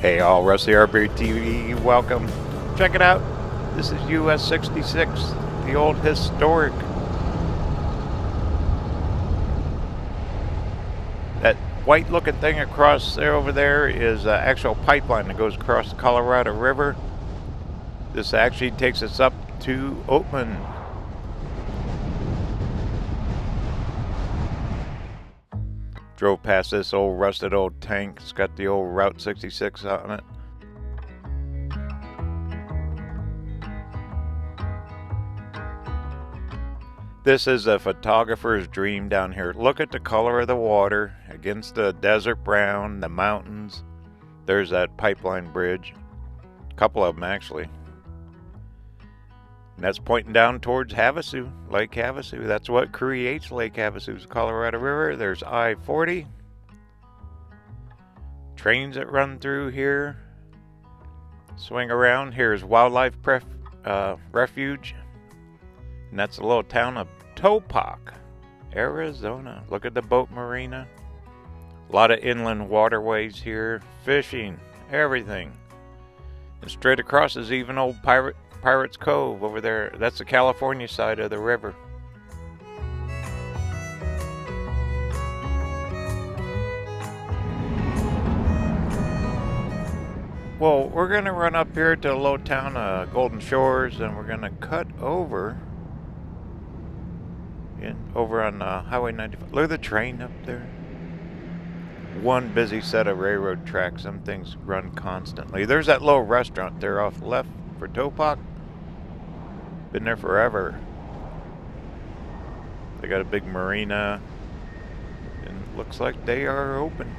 Hey all, Russ the RVerTV, welcome. Check it out. This is US 66, the old historic. That white looking thing across there over there is an actual pipeline that goes across the Colorado River. This actually takes us up to Oatman. Drove past this old rusted old tank. It's got the old Route 66 on it. This is a photographer's dream down here. Look at the color of the water against the desert brown, the mountains. There's that pipeline bridge. A couple of them actually. And that's pointing down towards Havasu, Lake Havasu. That's what creates Lake Havasu, the Colorado River. There's I-40. Trains that run through here. Swing around. Here's Wildlife Refuge. And that's the little town of Topak, Arizona. Look at the boat marina. A lot of inland waterways here. Fishing, everything. And straight across is even old Pirates Cove over there. That's the California side of the river. Well, we're going to run up here to the little town of Golden Shores, and we're going to cut over on Highway 95. Look at the train up there. One busy set of railroad tracks. Some things run constantly. There's that little restaurant there off left for Topak. Been there forever. They got a big marina, and it looks like they are open.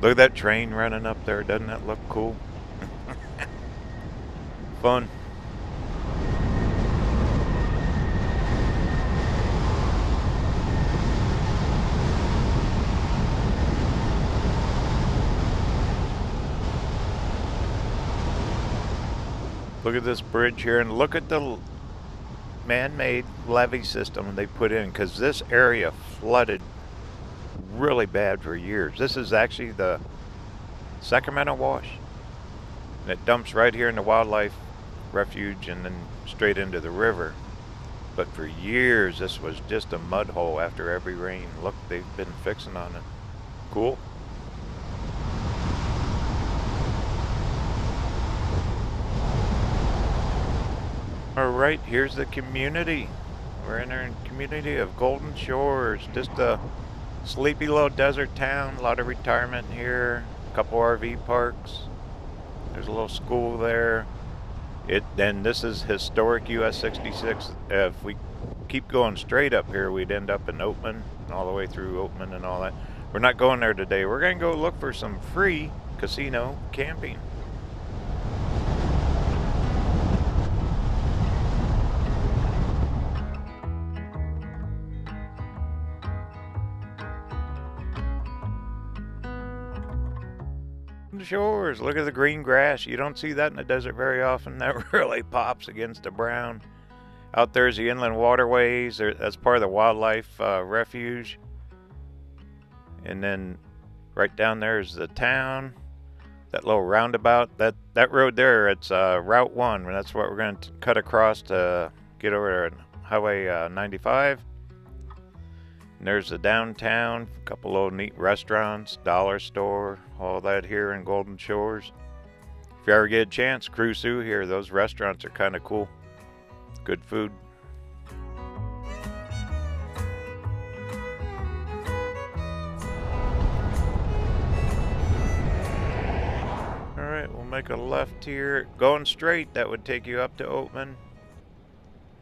Look at that train running up there. Doesn't that look cool? Fun. Look at this bridge here, and look at the man-made levee system they put in, because this area flooded really bad for years. This is actually the Sacramento Wash, and it dumps right here in the Wildlife Refuge and then straight into the river. But for years this was just a mud hole after every rain. Look, they've been fixing on it. Cool. Alright, here's the community. We're in our community of Golden Shores. Just a sleepy little desert town. A lot of retirement here. A couple RV parks. There's a little school there. Then this is historic US 66. If we keep going straight up here, we'd end up in Oatman, all the way through Oatman and all that. We're not going there today. We're going to go look for some free casino camping. Shores. Look at the green grass. You don't see that in the desert very often. That really pops against the brown. Out there's the inland waterways. That's part of the Wildlife Refuge. And then right down there is the town. That little roundabout. That road there, it's Route 1. That's what we're going to cut across to get over to Highway 95. And there's the downtown, a couple of neat restaurants, dollar store, all that here in Golden Shores. If you ever get a chance, cruise through here. Those restaurants are kind of cool. Good food. Alright, we'll make a left here. Going straight, that would take you up to Oatman.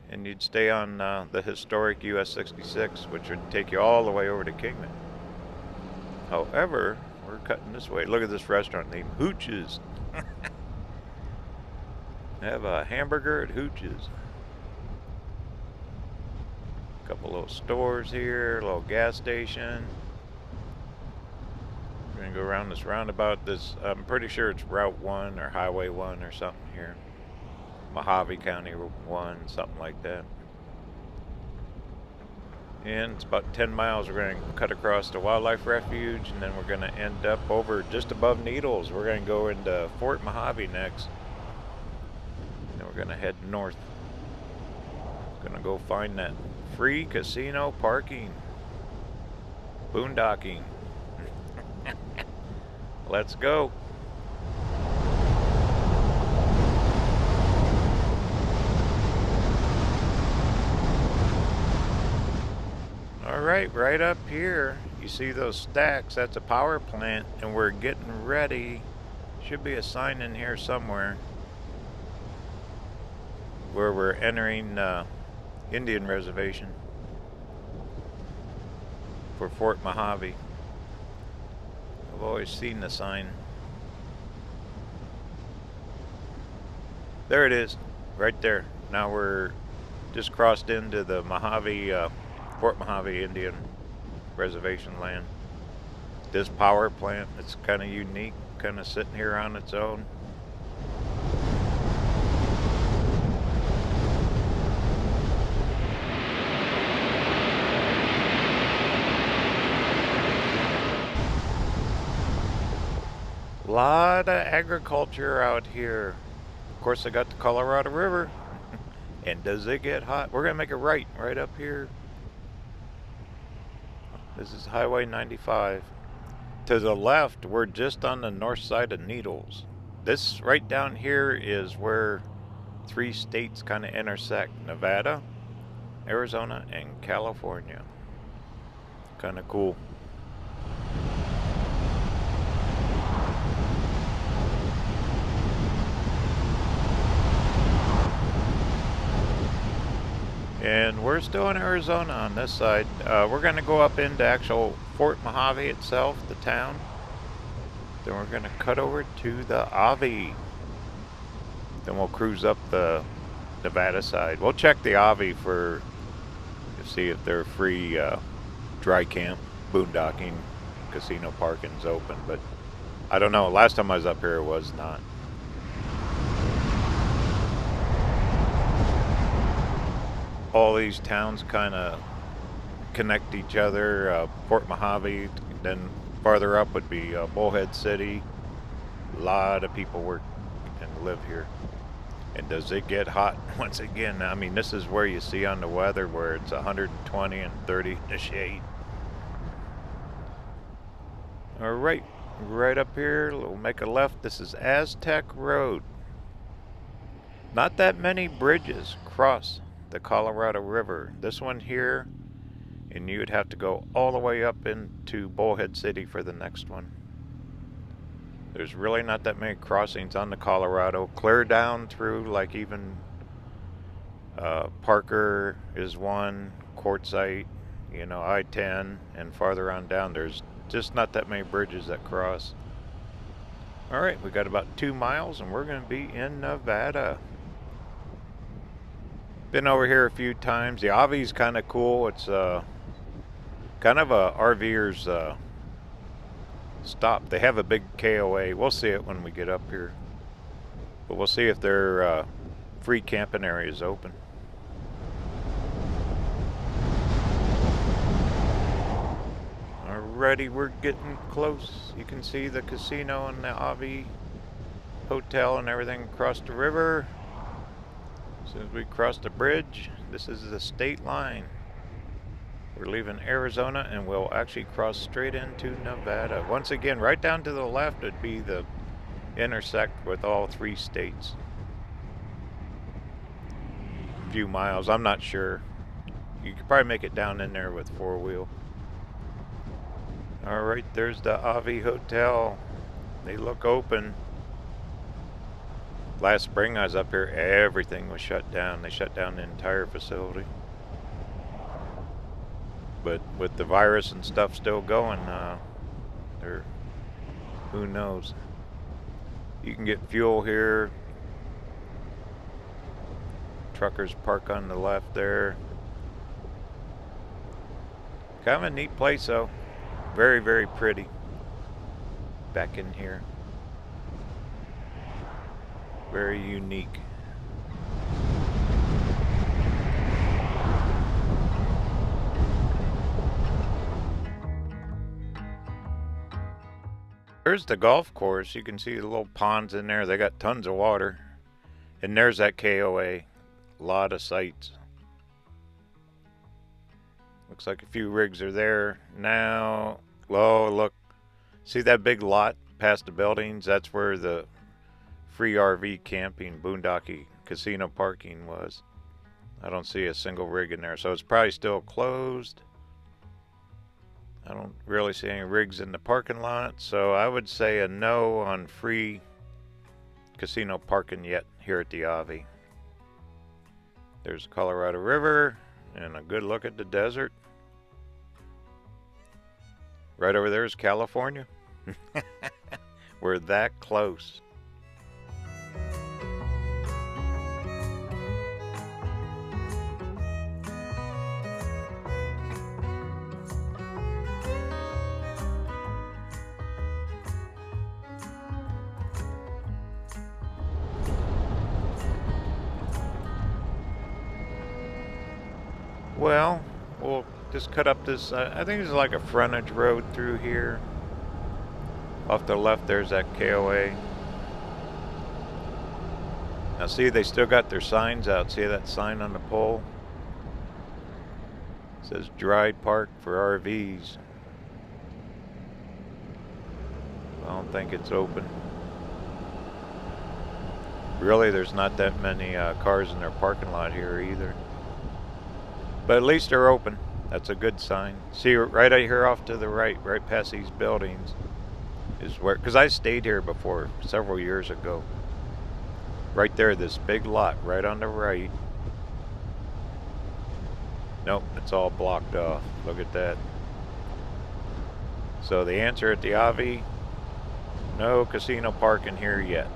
And you'd stay on the historic US 66, which would take you all the way over to Kingman. However, we're cutting this way. Look at this restaurant named Hooch's. They have a hamburger at Hooch's. A couple little stores here, a little gas station. We're gonna go around this roundabout. I'm pretty sure it's Route 1 or Highway 1 or something here. Mojave County 1, something like that. And it's about 10 miles. We're going to cut across the wildlife refuge, and then we're going to end up over just above Needles. We're going to go into Fort Mojave next. Then we're going to head north. Going to go find that free casino parking. Boondocking. Let's go. Alright, right up here, you see those stacks, that's a power plant, and we're getting ready. Should be a sign in here somewhere where we're entering Indian Reservation for Fort Mojave. I've always seen the sign. There it is, right there. Now we're just crossed into the Mojave, Fort Mojave Indian Reservation land. This power plant, it's kind of unique, kind of sitting here on its own. A lot of agriculture out here. Of course, I got the Colorado River. And does it get hot? We're going to make a right up here. This is Highway 95. To the left, we're just on the north side of Needles. This right down here is where 3 states kind of intersect. Nevada, Arizona, and California. Kind of cool. And we're still in Arizona on this side. We're going to go up into actual Fort Mojave itself, the town. Then we're going to cut over to the Avi. Then we'll cruise up the Nevada side. We'll check the Avi to see if their free dry camp, boondocking, casino parking's open. But I don't know. Last time I was up here, it was not. All these towns kind of connect each other. Fort Mojave, then farther up would be Bullhead City. A lot of people work and live here. And does it get hot? Once again, I mean, this is where you see on the weather where it's 120 and 30 in the shade. All right, right up here, we'll make a left. This is Aztec Road. Not that many bridges cross the Colorado River. This one here, and you would have to go all the way up into Bullhead City for the next one. There's really not that many crossings on the Colorado. Clear down through, like even Parker is one, Quartzsite, you know, I-10, and farther on down, there's just not that many bridges that cross. Alright, we got about 2 miles, and we're going to be in Nevada. Been over here a few times. The Avi's kind of cool. It's kind of a RVer's stop. They have a big KOA. We'll see it when we get up here. But we'll see if their free camping area is open. Alrighty, we're getting close. You can see the casino and the Avi hotel and everything across the river. As soon as we cross the bridge, this is the state line. We're leaving Arizona and we'll actually cross straight into Nevada. Once again, right down to the left would be the intersect with all 3 states. A few miles, I'm not sure. You could probably make it down in there with 4-wheel. Alright, there's the Avi Hotel. They look open. Last spring I was up here, everything was shut down. They shut down the entire facility. But with the virus and stuff still going, who knows? You can get fuel here. Truckers park on the left there. Kind of a neat place though. Very, very pretty. Back in here. Very unique. There's the golf course. You can see the little ponds in there. They got tons of water. And there's that KOA. A lot of sites. Looks like a few rigs are there now. Oh, look. See that big lot past the buildings? That's where the free RV camping, Boon-Docking Casino parking was. I don't see a single rig in there, so it's probably still closed. I don't really see any rigs in the parking lot, so I would say a no on free casino parking yet here at the Avi. There's the Colorado River and a good look at the desert. Right over there is California. We're that close. Well, we'll just cut up this, I think it's like a frontage road through here. Off the left there's that KOA. Now see, they still got their signs out. See that sign on the pole? It says dry park for RVs. I don't think it's open. Really, there's not that many cars in their parking lot here either. But at least they're open. That's a good sign. See, right out here off to the right past these buildings, is where, because I stayed here before several years ago. Right there, this big lot right on the right. Nope, it's all blocked off. Look at that. So the answer at the Avi, no casino parking here yet.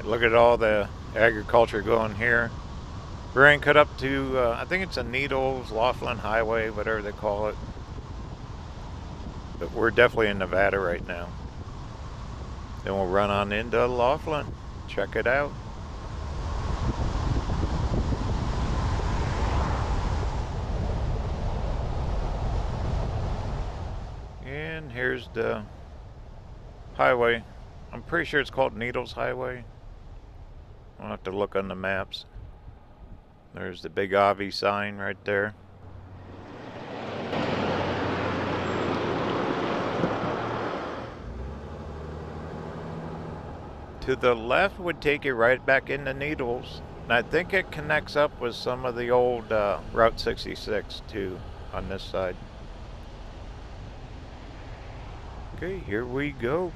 Look at all the agriculture going here. We're going to cut up to, I think it's a Needles, Laughlin Highway, whatever they call it. But we're definitely in Nevada right now. Then we'll run on into Laughlin. Check it out. And here's the highway. I'm pretty sure it's called Needles Highway. I'll have to look on the maps. There's the big Avi sign right there. To the left would take you right back into Needles. And I think it connects up with some of the old Route 66 too on this side. Okay, here we go.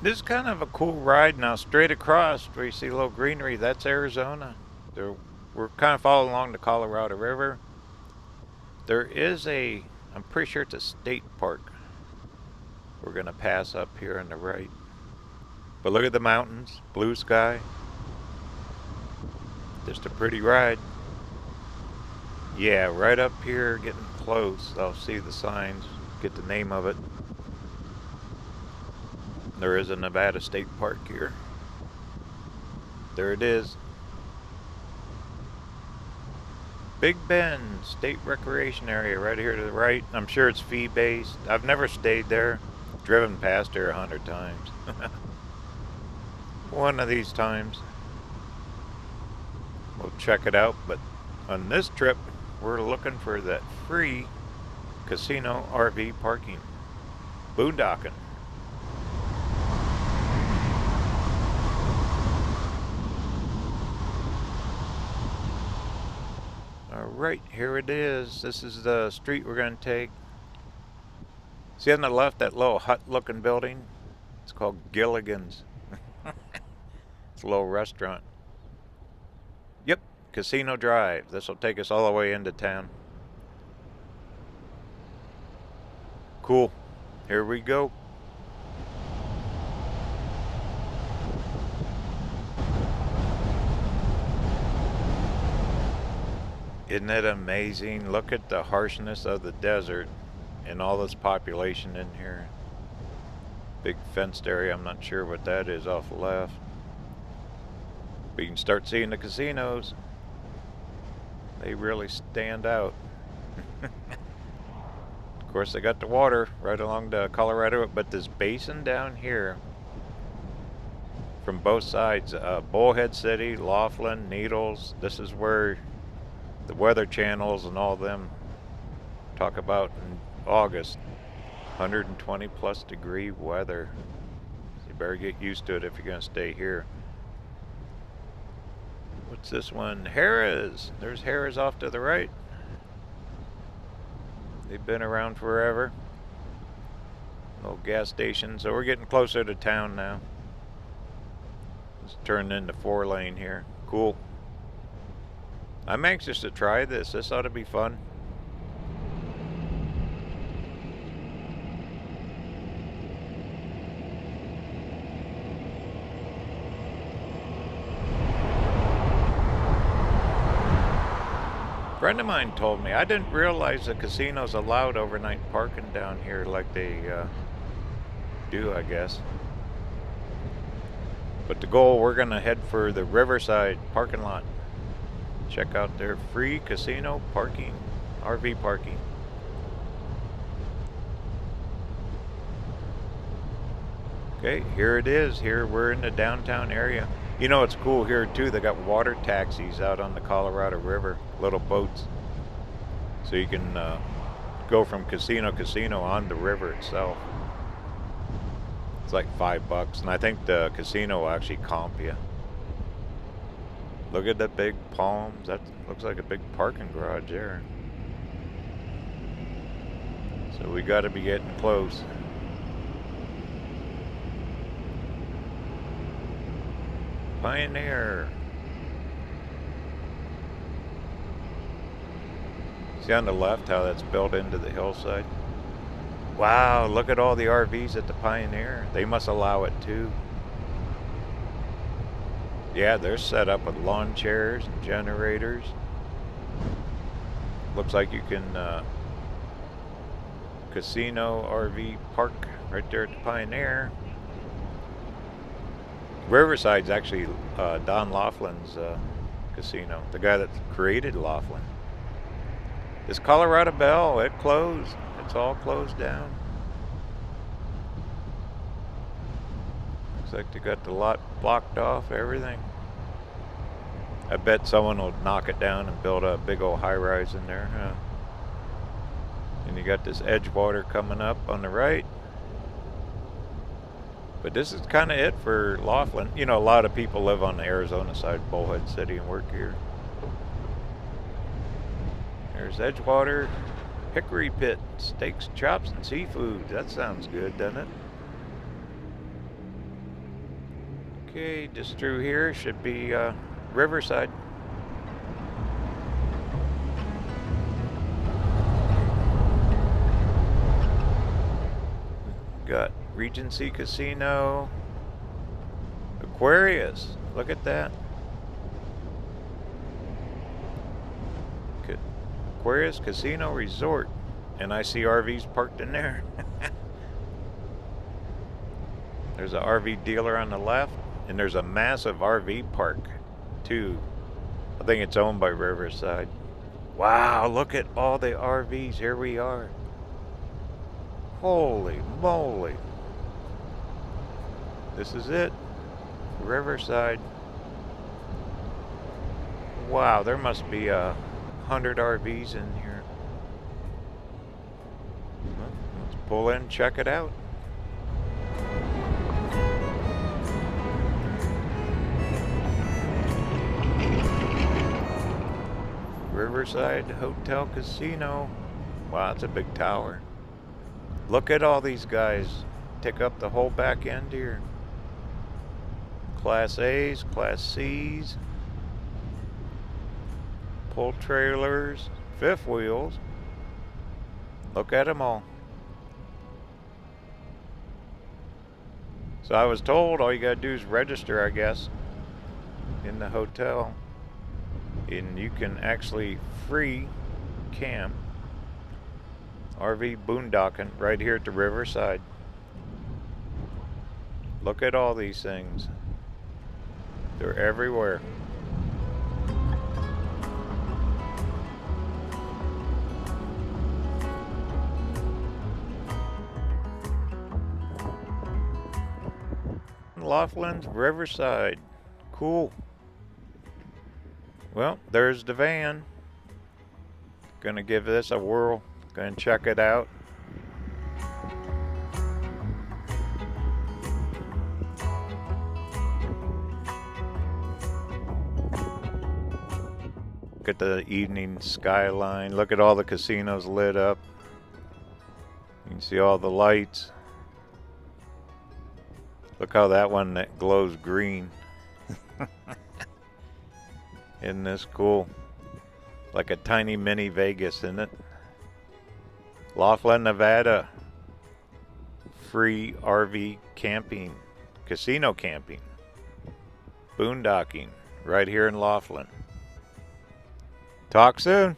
This is kind of a cool ride now. Straight across where you see a little greenery, that's Arizona. We're kind of following along the Colorado River. There is I'm pretty sure it's a state park. We're going to pass up here on the right. But look at the mountains, blue sky. Just a pretty ride. Yeah, right up here, getting close. I'll see the signs, get the name of it. There is a Nevada State Park here. There it is. Big Bend State Recreation Area right here to the right. I'm sure it's fee-based. I've never stayed there. Driven past there 100 times. One of these times. We'll check it out, but on this trip, we're looking for that free casino RV parking. Boondocking. Alright, here it is. This is the street we're going to take. See on the left, that little hut-looking building? It's called Gilligan's. It's a little restaurant. Yep, Casino Drive. This will take us all the way into town. Cool. Here we go. Isn't it amazing? Look at the harshness of the desert and all this population in here. Big fenced area. I'm not sure what that is off the left. But you can start seeing the casinos. They really stand out. Of course, they got the water right along the Colorado, but this basin down here from both sides, Bullhead City, Laughlin, Needles, this is where the weather channels and all them talk about in August. 120 plus degree weather. You better get used to it if you're going to stay here. What's this one? Harrah's. There's Harrah's off to the right. They've been around forever. Little gas station. So we're getting closer to town now. It's turning into 4-lane here. Cool. I'm anxious to try this. This ought to be fun. A friend of mine told me, I didn't realize the casino's allowed overnight parking down here like they do, I guess. But the goal, we're gonna head for the Riverside parking lot. Check out their free casino parking, RV parking. Okay, here it is. Here we're in the downtown area. You know, it's cool here too. They got water taxis out on the Colorado River, little boats. So you can go from casino to casino on the river itself. It's like $5, and I think the casino will actually comp you. Look at the big palms. That looks like a big parking garage there. So we got to be getting close. Pioneer. See on the left how that's built into the hillside? Wow, look at all the RVs at the Pioneer. They must allow it too. Yeah, they're set up with lawn chairs and generators. Looks like you can casino RV park right there at the Pioneer. Riverside's actually Don Laughlin's casino, the guy that created Laughlin. This Colorado Bell, it closed. It's all closed down. Looks like they got the lot blocked off, everything. I bet someone will knock it down and build a big old high-rise in there. Huh? And you got this Edgewater coming up on the right. But this is kind of it for Laughlin. You know, a lot of people live on the Arizona side of Bullhead City and work here. There's Edgewater, Hickory Pit, steaks, chops, and seafood. That sounds good, doesn't it? Okay, just through here should be Riverside. Got Regency Casino, Aquarius. Look at that. Aquarius Casino Resort. And I see RVs parked in there. There's an RV dealer on the left, and there's a massive RV park too. I think it's owned by Riverside. Wow, look at all the RVs. Here we are. Holy moly. This is it. Riverside. Wow, there must be 100 RVs in here. Well, let's pull in and check it out. Riverside Hotel Casino. Wow, that's a big tower. Look at all these guys. Take up the whole back end here. Class A's, Class C's, pull trailers, fifth wheels. Look at them all. So I was told all you gotta do is register, I guess, in the hotel. and you can actually free camp RV boondocking right here at the Riverside. Look at all these things. They're everywhere. Laughlin's Riverside. Cool. Well, there's the van. Gonna give this a whirl. Gonna check it out. Look at the evening skyline. Look at all the casinos lit up. You can see all the lights. Look how that one that glows green. Isn't this cool? Like a tiny mini Vegas, isn't it? Laughlin, Nevada. Free RV camping. Casino camping. Boondocking. Right here in Laughlin. Talk soon.